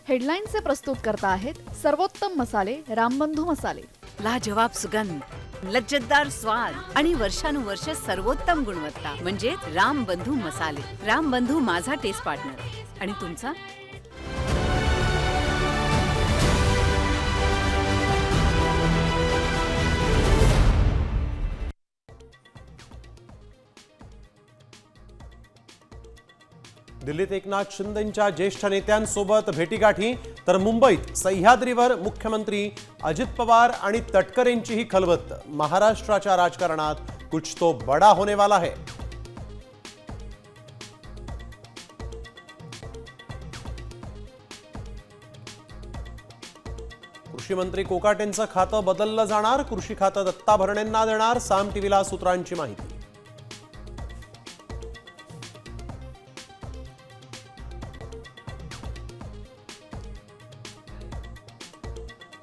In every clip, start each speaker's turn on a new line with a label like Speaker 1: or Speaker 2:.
Speaker 1: हेडलाईनचे प्रस्तुत करता आहेत सर्वोत्तम मसाले रामबंधू मसाले।
Speaker 2: लाजवाब सुगंध, लज्जतदार स्वाद आणि वर्षानुवर्ष सर्वोत्तम गुणवत्ता म्हणजे रामबंधू मसाले। रामबंधू माझा टेस्ट पार्टनर आणि तुमचा।
Speaker 3: दिल्लीत एकनाथ शिंदेंच्या ज्येष्ठ नेत्यांसोबत भेटीगाठी, तर मुंबईत सह्याद्रीवर मुख्यमंत्री अजित पवार आणि तटकरेंचीही खलबत्त। महाराष्ट्राच्या राजकारणात कुछ तो बड़ा होने वाला है। कृषी मंत्री कोकाटेंचं खातं बदललं जाणार, कृषी खातं दत्ता भरणेंना देणार, साम टीव्हीला सूत्रांची माहिती।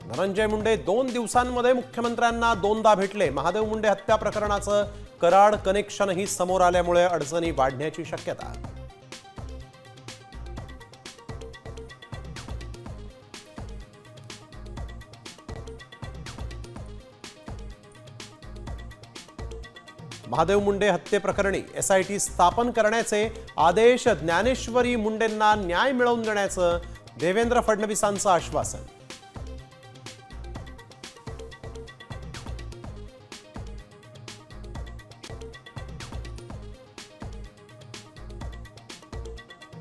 Speaker 3: धनंजय मुंडे 2 दिवसांमध्ये मुख्यमंत्र्यांना दोनदा भेटले। महादेव मुंडे हत्या प्रकरणाचं कराड कनेक्शनही समोर आल्यामुळे अडचणी वाढण्याची शक्यता। महादेव मुंडे हत्येप्रकरणी एसआयटी स्थापन करण्याचे आदेश, ज्ञानेश्वरी मुंडेंना न्याय मिळवून देण्याचं देवेंद्र फडणवीसांचं आश्वासन।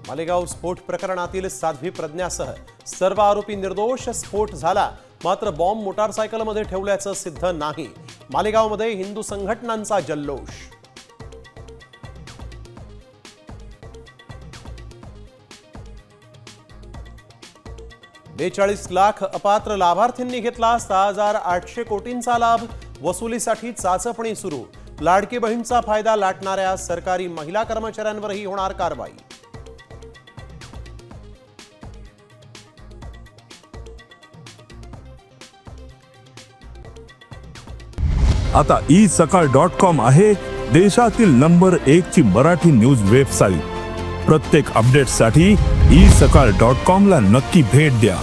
Speaker 3: मालेगाव स्फोट प्रकरणातील साध्वी प्रज्ञासह सर्व आरोपी निर्दोष। स्फोट झाला मात्र बॉम्ब मोटारसायकलमध्ये ठेवल्याचं सिद्ध नाही। मालेगावमध्ये हिंदू संघटनांचा जल्लोष। $42 लाख अपात्र लाभार्थींनी घेतला 6,800 कोटींचा लाभ। वसुलीसाठी चाचपणी सुरू। लाडकी बहीणचा फायदा लाटणाऱ्या सरकारी महिला कर्मचाऱ्यांवरही होणार कारवाई।
Speaker 4: आता isakal.com आहे देशातील नंबर 1 ची मराठी न्यूज वेबसाईट। प्रत्येक अपडेटसाठी isakal.com ला नक्की भेट द्या।